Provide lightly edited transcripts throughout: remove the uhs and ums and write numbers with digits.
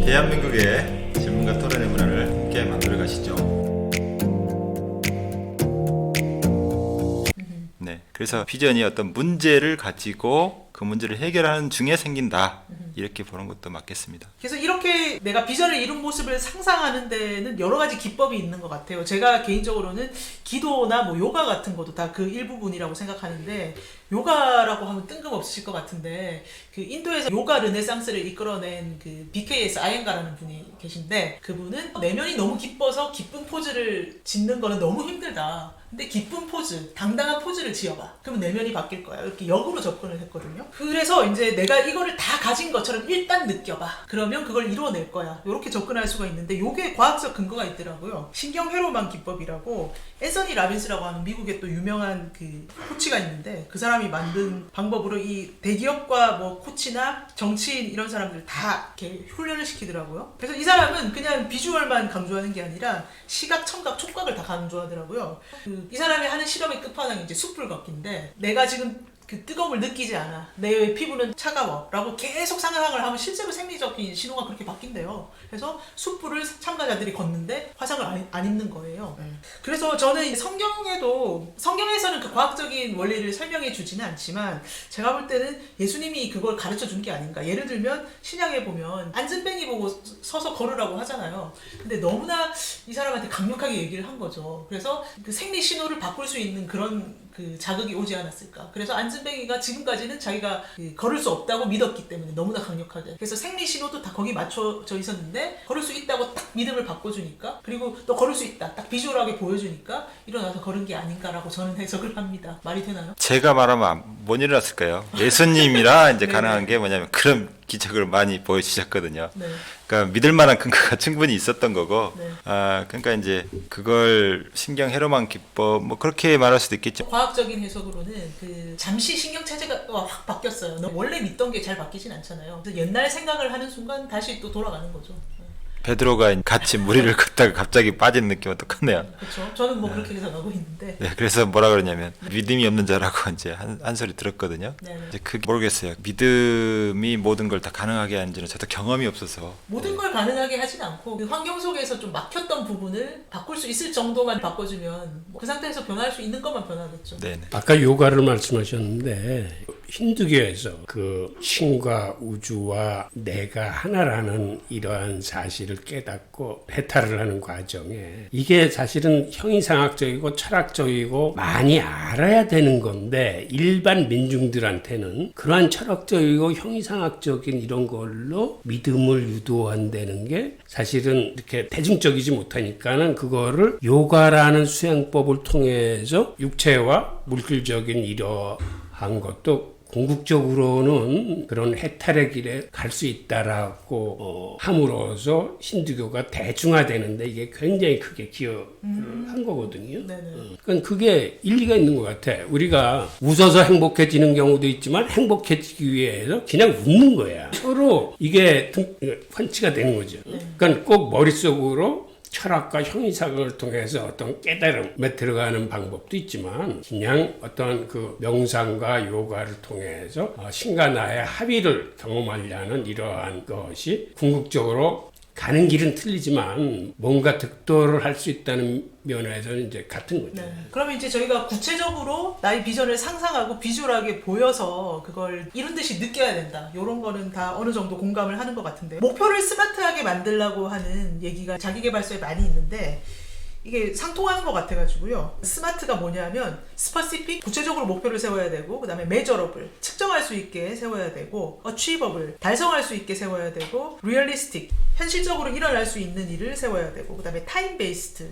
대한민국의 질문과 토론의 문화를 함께 만들어 가시죠. 네, 그래서 비전이 어떤 문제를 가지고 그 문제를 해결하는 중에 생긴다. 이렇게 보는 것도 맞겠습니다. 그래서 이렇게 내가 비전을 이룬 모습을 상상하는 데는 여러 가지 기법이 있는 것 같아요. 제가 개인적으로는 기도나 뭐 요가 같은 것도 다 그 일부분이라고 생각하는데, 요가라고 하면 뜬금없으실 것 같은데 그 인도에서 요가 르네상스를 이끌어낸 그 BKS 아yen가라는 분이 계신데, 그분은 내면이 너무 기뻐서 기쁜 포즈를 짓는 거는 너무 힘들다. 근데 기쁜 포즈, 당당한 포즈를 지어봐. 그러면 내면이 바뀔 거야. 이렇게 역으로 접근을 했거든요. 그래서 이제 내가 이거를 다 가진 것처럼 일단 느껴봐. 그러면 그걸 이루어낼 거야. 이렇게 접근할 수가 있는데, 요게 과학적 근거가 있더라고요. 신경회로만 기법이라고, 앤서니 라빈스라고 하는 미국의 또 유명한 그 코치가 있는데, 그 사람이 만든 방법으로 이 대기업과 뭐 코치나 정치인 이런 사람들 다 이렇게 훈련을 시키더라고요. 그래서 이 사람은 그냥 비주얼만 강조하는 게 아니라 시각, 청각, 촉각을 다 강조하더라고요. 이 사람이 하는 실험의 끝판왕이 이제 숯불 걷기인데, 내가 지금 그 뜨거움을 느끼지 않아, 내 피부는 차가워 라고 계속 상상을 하면 실제로 생리적인 신호가 그렇게 바뀐대요. 그래서 숯불을 참가자들이 걷는데 화상을 안 입는 거예요. 그래서 저는 성경에서는 그 과학적인 원리를 설명해 주지는 않지만, 제가 볼 때는 예수님이 그걸 가르쳐 준 게 아닌가. 예를 들면 신약에 보면 안진뱅이 보고 서서 걸으라고 하잖아요. 근데 너무나 이 사람한테 강력하게 얘기를 한 거죠. 그래서 그 생리 신호를 바꿀 수 있는 그런 그 자극이 오지 않았을까. 그래서 안진뱅이가 지금까지는 자기가 걸을 수 없다고 믿었기 때문에 너무나 강력하게, 그래서 생리 신호도 다 거기 맞춰져 있었는데, 걸을 수 있다고 딱 믿음을 바꿔주니까, 그리고 또 걸을 수 있다 딱 비주얼하게 보여주니까 일어나서 걸은 게 아닌가라고 저는 해석을 합니다. 말이 되나요? 제가 말하면 못 일어났을까요? 예수님이라 이제 네. 가능한 게 뭐냐면 그런 기적을 많이 보여주셨거든요. 네. 그러니까 믿을 만한 근거가 충분히 있었던 거고, 네. 그러니까 이제 그걸 신경회로만 기법 뭐 그렇게 말할 수도 있겠죠. 과학적인 해석으로는 그 잠시 신경 체제가 확 바뀌었어요. 원래 믿던 게 잘 바뀌진 않잖아요. 그래서 옛날 생각을 하는 순간 다시 또 돌아가는 거죠. 베드로가 같이 무리를 걷다가 갑자기 빠진 느낌은 똑같네요. 그렇죠. 저는 뭐 그렇게 해석하고 있는데. 네, 그래서 뭐라 그러냐면 믿음이 없는 자라고 이제 한 소리 들었거든요. 네네. 이제 그게 모르겠어요. 믿음이 모든 걸 다 가능하게 하는지는 저도 경험이 없어서. 모든 걸 가능하게 하진 않고, 그 환경 속에서 좀 막혔던 부분을 바꿀 수 있을 정도만 바꿔주면 그 상태에서 변할 수 있는 것만 변하겠죠. 네네. 아까 요가를 말씀하셨는데, 힌두교에서 그 신과 우주와 내가 하나라는 이러한 사실을 깨닫고 해탈을 하는 과정에, 이게 사실은 형이상학적이고 철학적이고 많이 알아야 되는 건데, 일반 민중들한테는 그러한 철학적이고 형이상학적인 이런 걸로 믿음을 유도한다는 게 사실은 이렇게 대중적이지 못하니까는 그거를 요가라는 수행법을 통해서 육체와 물질적인 이러한 것도 궁극적으로는 그런 해탈의 길에 갈 수 있다라고 함으로써 힌두교가 대중화되는데 이게 굉장히 크게 기여를 한 거거든요. 그러니까 그게 일리가 있는 것 같아. 우리가 웃어서 행복해지는 경우도 있지만 행복해지기 위해서 그냥 웃는 거야. 서로 이게 환치가 되는 거죠. 그러니까 꼭 머릿속으로 철학과 형이상을 통해서 어떤 깨달음에 들어가는 방법도 있지만, 그냥 어떤 그 명상과 요가를 통해서 신과 나의 합의를 경험하려는 이러한 것이 궁극적으로 가는 길은 틀리지만 뭔가 득도를 할 수 있다는 면에서는 이제 같은 거죠. 네. 그러면 이제 저희가 구체적으로 나의 비전을 상상하고 비주얼하게 보여서 그걸 이룬 듯이 느껴야 된다. 이런 거는 다 어느 정도 공감을 하는 것 같은데, 목표를 스마트하게 만들려고 하는 얘기가 자기계발서에 많이 있는데, 이게 상통하는 것 같아가지고요. 스마트가 뭐냐면 스퍼시픽, 구체적으로 목표를 세워야 되고, 그 다음에 메저러블, 측정할 수 있게 세워야 되고, 어치버블, 달성할 수 있게 세워야 되고, 리얼리스틱, 현실적으로 일어날 수 있는 일을 세워야 되고, 그 다음에 타임 베이스드,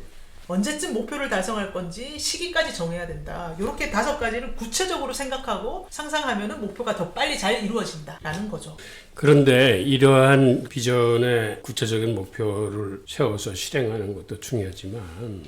언제쯤 목표를 달성할 건지 시기까지 정해야 된다. 이렇게 5가지를 구체적으로 생각하고 상상하면 목표가 더 빨리 잘 이루어진다라는 거죠. 그런데 이러한 비전의 구체적인 목표를 세워서 실행하는 것도 중요하지만,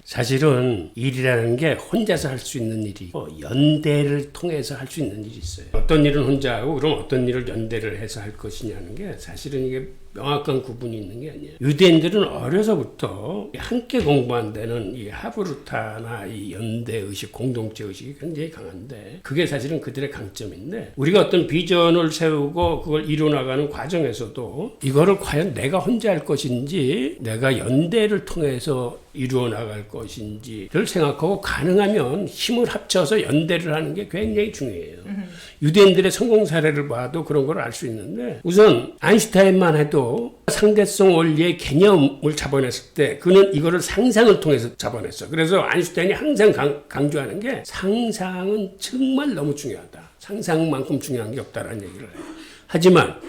사실은 일이라는 게 혼자서 할 수 있는 일이 연대를 통해서 할 수 있는 일이 있어요. 어떤 일은 혼자 하고 그럼 어떤 일을 연대를 해서 할 것이냐는 게 사실은 이게 명확한 구분이 있는 게 아니에요. 유대인들은 어려서부터 함께 공부한다는 보면은 이 하브루타나 이 연대 의식, 공동체 의식이 굉장히 강한데 그게 사실은 그들의 강점인데 우리가 어떤 비전을 세우고 그걸 이뤄나가는 과정에서도 이거를 과연 내가 혼자 할 것인지 내가 연대를 통해서 이루어 나갈 것인지를 생각하고 가능하면 힘을 합쳐서 연대를 하는 게 굉장히 중요해요. 유대인들의 성공 사례를 봐도 그런 걸 알 수 있는데 우선 아인슈타인만 해도 상대성 원리의 개념을 잡아냈을 때 그는 이거를 상상을 통해서 잡아냈어. 그래서 아인슈타인이 항상 강조하는 게 상상은 정말 너무 중요하다. 상상만큼 중요한 게 없다라는 얘기를 해요. 하지만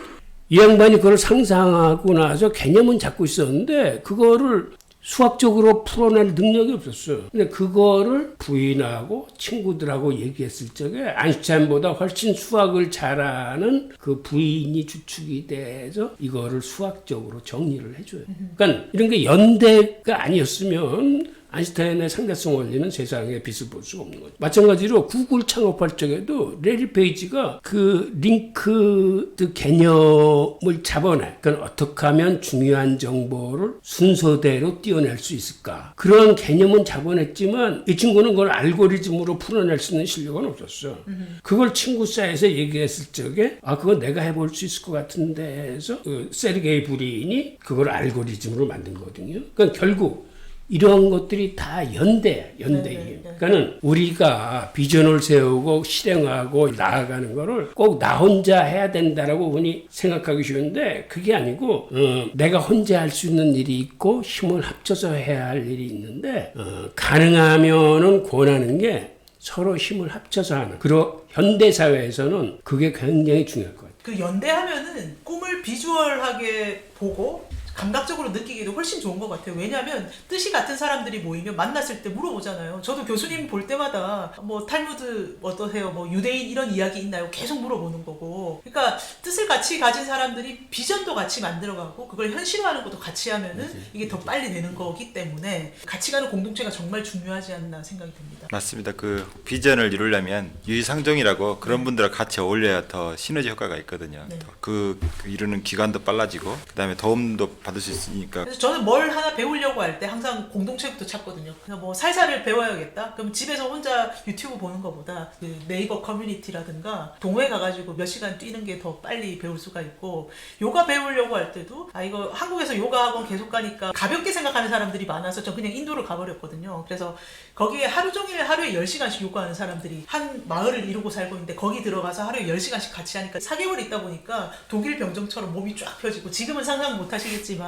이 양반이 그걸 상상하고 나서 개념은 잡고 있었는데 그거를 수학적으로 풀어낼 능력이 없었어요. 근데 그거를 부인하고 친구들하고 얘기했을 적에 아인슈타인보다 훨씬 수학을 잘하는 그 부인이 주축이 돼서 이거를 수학적으로 정리를 해줘요. 그러니까 이런 게 연대가 아니었으면 아인슈타인의 상대성 원리는 세상에 빛을 볼 수가 없는 거죠. 마찬가지로 구글 창업할 적에도 레리 페이지가 그 링크드 개념을 잡아내. 그러니까 어떻게 하면 중요한 정보를 순서대로 띄워낼 수 있을까. 그런 개념은 잡아냈지만 이 친구는 그걸 알고리즘으로 풀어낼 수 있는 실력은 없었어. 그걸 친구 사이에서 얘기했을 적에 그건 내가 해볼 수 있을 것 같은데 해서 그 세르게이 브린이 그걸 알고리즘으로 만든 거거든요. 그러니까 결국 이런 것들이 다 연대예요. 그러니까는 우리가 비전을 세우고 실행하고 나아가는 거를 꼭 나 혼자 해야 된다라고 흔히 생각하기 쉬운데 그게 아니고 내가 혼자 할 수 있는 일이 있고 힘을 합쳐서 해야 할 일이 있는데 가능하면은 권하는 게 서로 힘을 합쳐서 하는. 그리고 현대 사회에서는 그게 굉장히 중요할 것 같아요. 그 연대하면은 꿈을 비주얼하게 보고 감각적으로 느끼기도 훨씬 좋은 것 같아요. 왜냐하면 뜻이 같은 사람들이 모이면 만났을 때 물어보잖아요. 저도 교수님 볼 때마다 뭐 탈무드 어떠세요? 뭐 유대인 이런 이야기 있나요? 계속 물어보는 거고. 그러니까 뜻을 같이 가진 사람들이 비전도 같이 만들어가고 그걸 현실화하는 것도 같이 하면은 이게 더 빨리 되는 거기 때문에 같이 가는 공동체가 정말 중요하지 않나 생각이 듭니다. 맞습니다. 그 비전을 이루려면 유의상종이라고 그런 분들과 같이 어울려야 더 시너지 효과가 있거든요. 네. 그 이루는 기간도 빨라지고 그다음에 도움도 받을 수 있으니까. 그래서 저는 뭘 하나 배우려고 할 때 항상 공동체부터 찾거든요. 그냥 뭐 살살을 배워야겠다. 그럼 집에서 혼자 유튜브 보는 것보다 그 네이버 커뮤니티라든가 동호회 가가지고 몇 시간 뛰는 게 더 빨리 배울 수가 있고 요가 배우려고 할 때도 이거 한국에서 요가 학원 계속 가니까 가볍게 생각하는 사람들이 많아서 저 그냥 인도를 가버렸거든요. 그래서 거기에 하루 종일 하루에 10시간씩 요가하는 사람들이 한 마을을 이루고 살고 있는데 거기 들어가서 하루에 10시간씩 같이 하니까 4개월 있다 보니까 독일 병정처럼 몸이 쫙 펴지고 지금은 상상 못 하시겠지만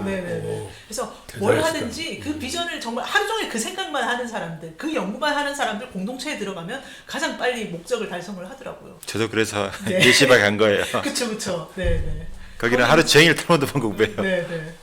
네네네. 그래서 뭘 대단하시다. 하든지 그 비전을 정말 하루 종일 그 생각만 하는 사람들, 그 연구만 하는 사람들 공동체에 들어가면 가장 빨리 목적을 달성을 하더라고요. 저도 그래서 네. 예시박에 간 거예요. 그쵸. 네네. 거기는 하루 종일 탈무드 반복해요. 네네.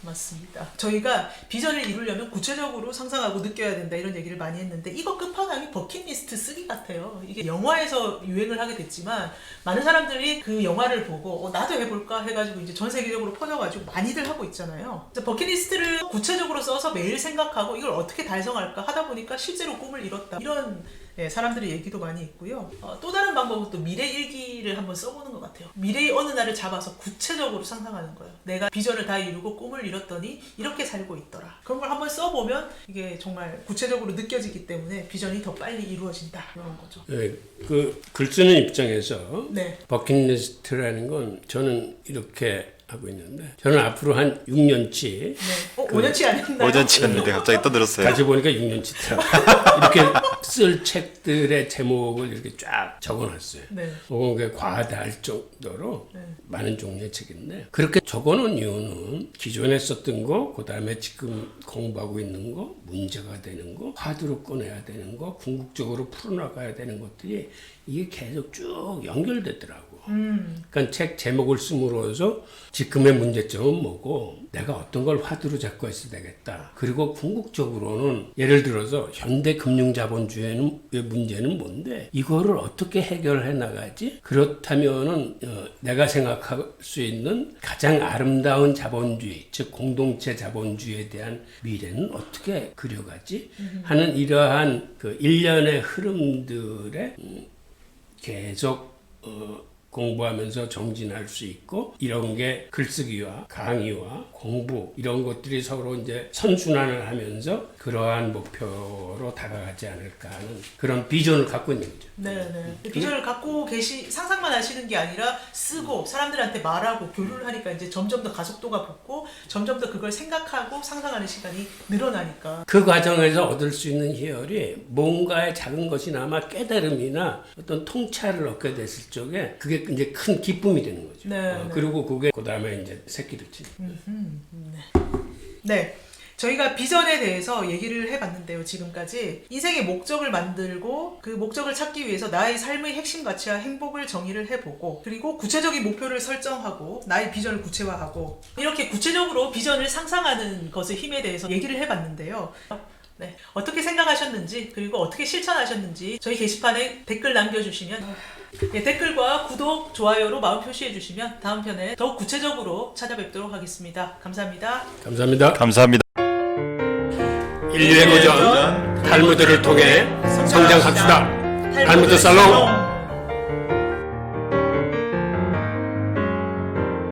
맞습니다. 저희가 비전을 이루려면 구체적으로 상상하고 느껴야 된다 이런 얘기를 많이 했는데 이거 끝판왕이 버킷리스트 쓰기 같아요. 이게 영화에서 유행을 하게 됐지만 많은 사람들이 그 영화를 보고 나도 해볼까 해가지고 이제 전 세계적으로 퍼져가지고 많이들 하고 있잖아요. 버킷리스트를 구체적으로 써서 매일 생각하고 이걸 어떻게 달성할까 하다 보니까 실제로 꿈을 이뤘다 이런 사람들의 얘기도 많이 있고요. 또 다른 방법은 또 미래 일기를 한번 써보는 것 같아요. 미래의 어느 날을 잡아서 구체적으로 상상하는 거예요. 내가 비전을 다 이루고 꿈을 이뤘더니 이렇게 살고 있더라. 그런 걸 한번 써보면 이게 정말 구체적으로 느껴지기 때문에 비전이 더 빨리 이루어진다. 이런 거죠. 네, 그 글 쓰는 입장에서 네. 버킷리스트라는 건 저는 이렇게 하고 있는데 저는 앞으로 한 6년치 네. 5년치 아니었나요? 오전치였는데 갑자기 떠들었어요. 다시 보니까 6년치더라고요. 이렇게 쓸 책들의 제목을 이렇게 쫙 적어놨어요. 네. 그게 과하다 할 정도로 네. 많은 종류의 책인데 그렇게 적어놓은 이유는 기존에 썼던 거, 그 다음에 지금 공부하고 있는 거, 문제가 되는 거, 화두로 꺼내야 되는 거, 궁극적으로 풀어나가야 되는 것들이 이게 계속 쭉 연결되더라고. 그러니까 책 제목을 씀으로써 지금의 문제점은 뭐고 내가 어떤 걸 화두로 잡고 있어야 되겠다. 그리고 궁극적으로는 예를 들어서 현대 금융자본주의의 문제는 뭔데 이거를 어떻게 해결해 나가지? 그렇다면은 내가 생각할 수 있는 가장 아름다운 자본주의, 즉 공동체 자본주의에 대한 미래는 어떻게 그려가지? 하는 이러한 그 일련의 흐름들의 계속 공부하면서 정진할 수 있고 이런 게 글쓰기와 강의와 공부 이런 것들이 서로 이제 선순환을 하면서 그러한 목표로 다가가지 않을까 하는 그런 비전을 갖고 있는 거죠. 네네. 비전을 갖고 상상만 하시는 게 아니라 쓰고 사람들한테 말하고 교류를 하니까 이제 점점 더 가속도가 붙고 점점 더 그걸 생각하고 상상하는 시간이 늘어나니까. 그 과정에서 얻을 수 있는 희열이 뭔가의 작은 것이나마 깨달음이나 어떤 통찰을 얻게 됐을 적에 그게 이제 큰 기쁨이 되는 거죠. 네. 그리고 그게 그 다음에 이제 새끼를 치는. 네. 저희가 비전에 대해서 얘기를 해봤는데요. 지금까지 인생의 목적을 만들고 그 목적을 찾기 위해서 나의 삶의 핵심 가치와 행복을 정의를 해보고 그리고 구체적인 목표를 설정하고 나의 비전을 구체화하고 이렇게 구체적으로 비전을 상상하는 것의 힘에 대해서 얘기를 해봤는데요. 네. 어떻게 생각하셨는지 그리고 어떻게 실천하셨는지 저희 게시판에 댓글 남겨주시면 네, 댓글과 구독, 좋아요로 마음 표시해주시면 다음 편에 더욱 구체적으로 찾아뵙도록 하겠습니다. 감사합니다. 감사합니다. 감사합니다. 인류의 고전 탈무드를 통해 성장합시다. 탈무드 살롱.